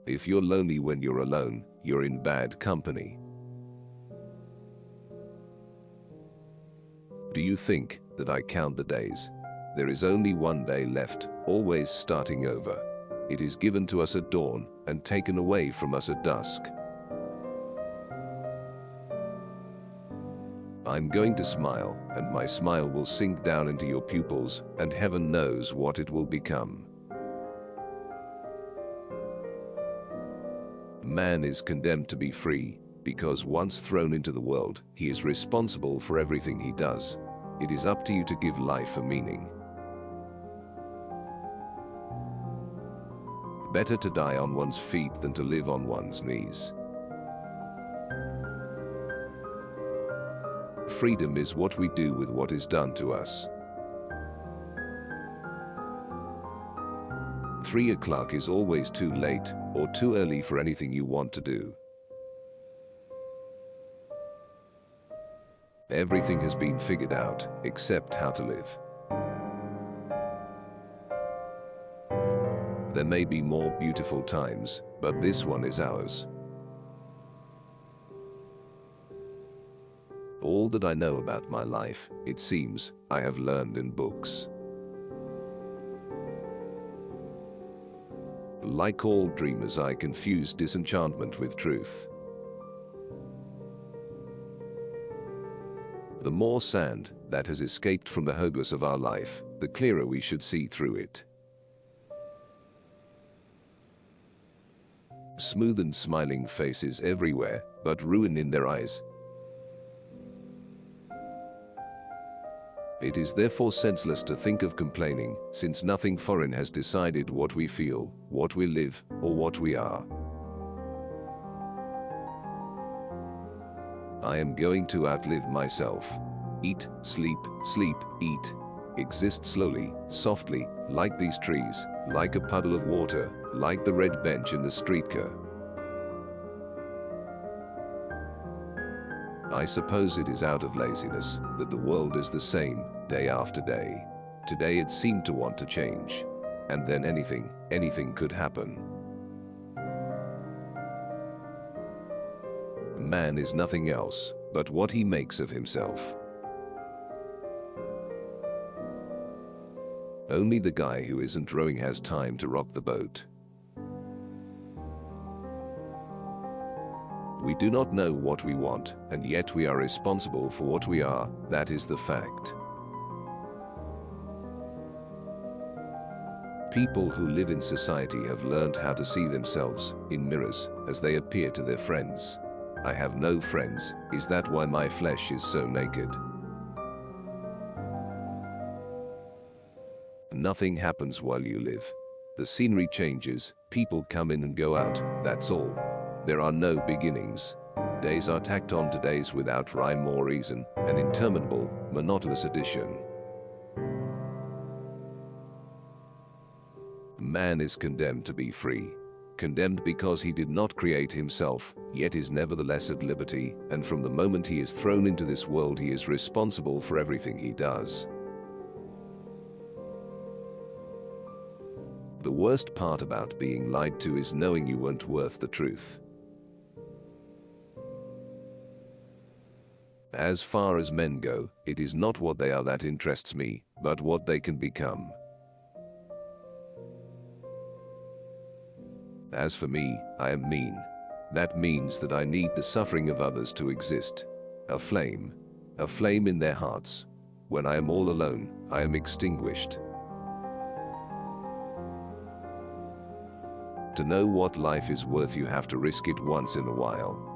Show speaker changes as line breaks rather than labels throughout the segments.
If you're lonely when you're alone, you're in bad company. Do you think that I count the days? There is only one day left, always starting over. It is given to us at dawn and taken away from us at dusk. I'm going to smile, and my smile will sink down into your pupils, and heaven knows what it will become. Man is condemned to be free, because once thrown into the world, he is responsible for everything he does. It is up to you to give life a meaning. Better to die on one's feet than to live on one's knees. Freedom is what we do with what is done to us. 3 o'clock is always too late or too early for anything you want to do. Everything has been figured out, except how to live. There may be more beautiful times, but this one is ours. All that I know about my life, it seems, I have learned in books. Like all dreamers, I confuse disenchantment with truth. The more sand that has escaped from the hourglass of our life, the clearer we should see through it. Smooth and smiling faces everywhere, but ruin in their eyes. It is therefore senseless to think of complaining, since nothing foreign has decided what we feel, what we live, or what we are. I am going to outlive myself. Eat, sleep, eat. Exist slowly, softly, like these trees, like a puddle of water, like the red bench in the streetcar. I suppose it is out of laziness that the world is the same, day after day. Today it seemed to want to change. And then anything could happen. Man is nothing else but what he makes of himself. Only the guy who isn't rowing has time to rock the boat. We do not know what we want, and yet we are responsible for what we are. That is the fact. People who live in society have learned how to see themselves in mirrors as they appear to their friends. I have no friends. Is that why my flesh is so naked? Nothing happens while you live. The scenery changes, people come in and go out, that's all. There are no beginnings. Days are tacked on to days without rhyme or reason, an interminable, monotonous addition. Man is condemned to be free. Condemned because he did not create himself, yet is nevertheless at liberty, and from the moment he is thrown into this world he is responsible for everything he does. The worst part about being lied to is knowing you weren't worth the truth. As far as men go, it is not what they are that interests me, but what they can become. As for me, I am mean. That means that I need the suffering of others to exist. A flame in their hearts. When I am all alone, I am extinguished. To know what life is worth, you have to risk it once in a while.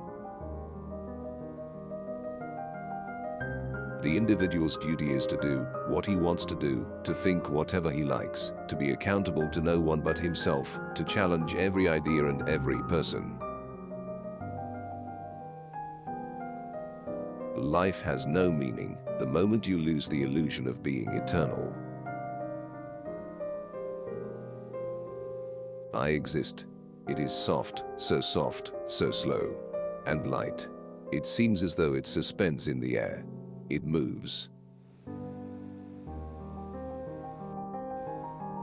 The individual's duty is to do what he wants to do, to think whatever he likes, to be accountable to no one but himself, to challenge every idea and every person. Life has no meaning the moment you lose the illusion of being eternal. I exist. It is soft, so slow, and light. It seems as though it suspends in the air. It moves.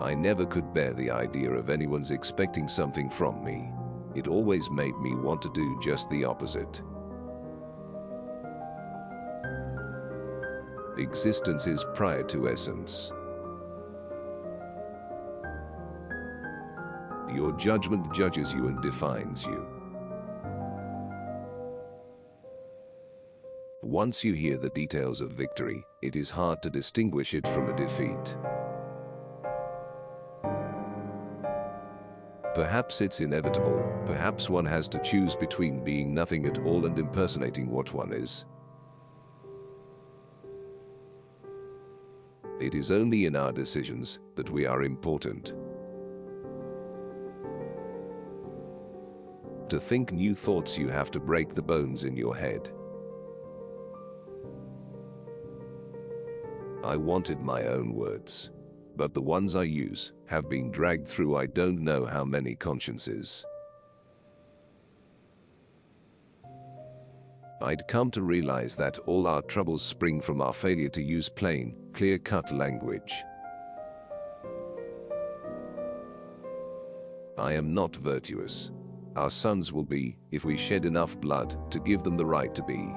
I never could bear the idea of anyone's expecting something from me. It always made me want to do just the opposite. Existence is prior to essence. Your judgment judges you and defines you. Once you hear the details of victory, it is hard to distinguish it from a defeat. Perhaps it's inevitable, perhaps one has to choose between being nothing at all and impersonating what one is. It is only in our decisions that we are important. To think new thoughts, you have to break the bones in your head. I wanted my own words, but the ones I use have been dragged through I don't know how many consciences. I'd come to realize that all our troubles spring from our failure to use plain, clear-cut language. I am not virtuous. Our sons will be, if we shed enough blood to give them the right to be.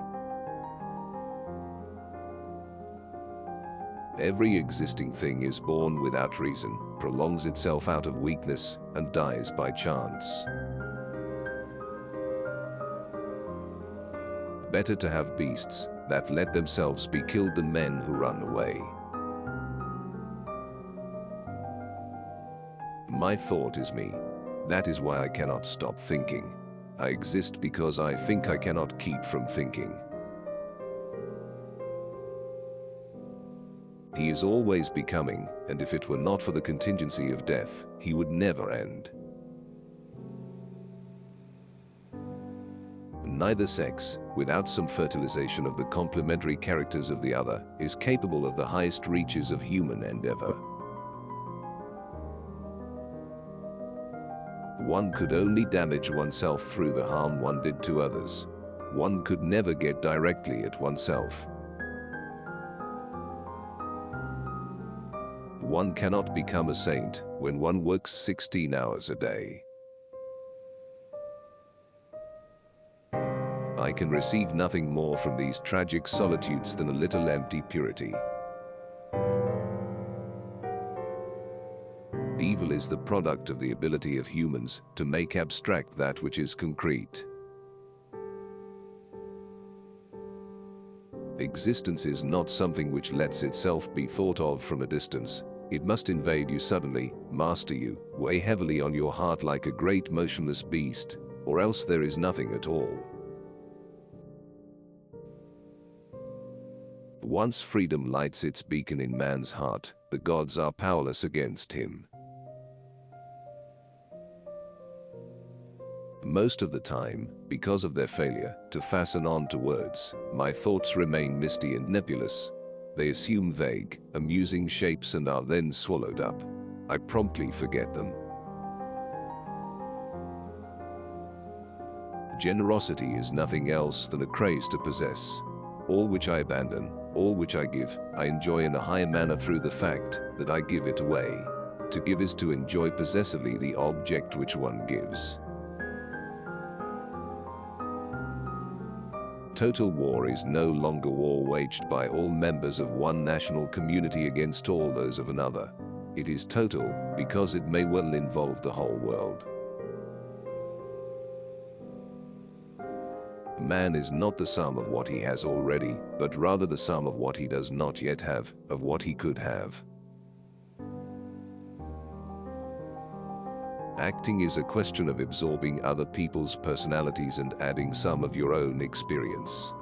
Every existing thing is born without reason, prolongs itself out of weakness, and dies by chance. Better to have beasts that let themselves be killed than men who run away. My thought is me. That is why I cannot stop thinking. I exist because I think I cannot keep from thinking. He is always becoming, and if it were not for the contingency of death, he would never end. Neither sex, without some fertilization of the complementary characters of the other, is capable of the highest reaches of human endeavor. One could only damage oneself through the harm one did to others. One could never get directly at oneself. One cannot become a saint when one works 16 hours a day. I can receive nothing more from these tragic solitudes than a little empty purity. Evil is the product of the ability of humans to make abstract that which is concrete. Existence is not something which lets itself be thought of from a distance. It must invade you suddenly, master you, weigh heavily on your heart like a great motionless beast, or else there is nothing at all. Once freedom lights its beacon in man's heart, the gods are powerless against him. Most of the time, because of their failure to fasten on to words, my thoughts remain misty and nebulous. They assume vague, amusing shapes and are then swallowed up. I promptly forget them. Generosity is nothing else than a craze to possess. All which I abandon, all which I give, I enjoy in a higher manner through the fact that I give it away. To give is to enjoy possessively the object which one gives. Total war is no longer war waged by all members of one national community against all those of another. It is total because it may well involve the whole world. Man is not the sum of what he has already, but rather the sum of what he does not yet have, of what he could have. Acting is a question of absorbing other people's personalities and adding some of your own experience.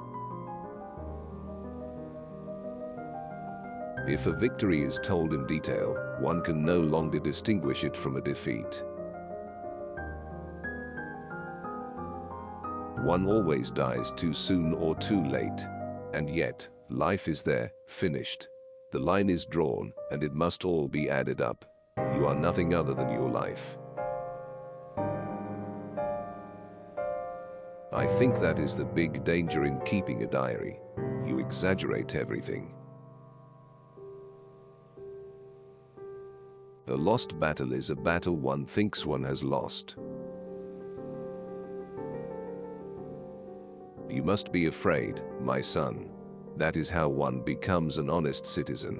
If a victory is told in detail, one can no longer distinguish it from a defeat. One always dies too soon or too late. And yet, life is there, finished. The line is drawn, and it must all be added up. You are nothing other than your life. I think that is the big danger in keeping a diary. You exaggerate everything. A lost battle is a battle one thinks one has lost. You must be afraid, my son. That is how one becomes an honest citizen.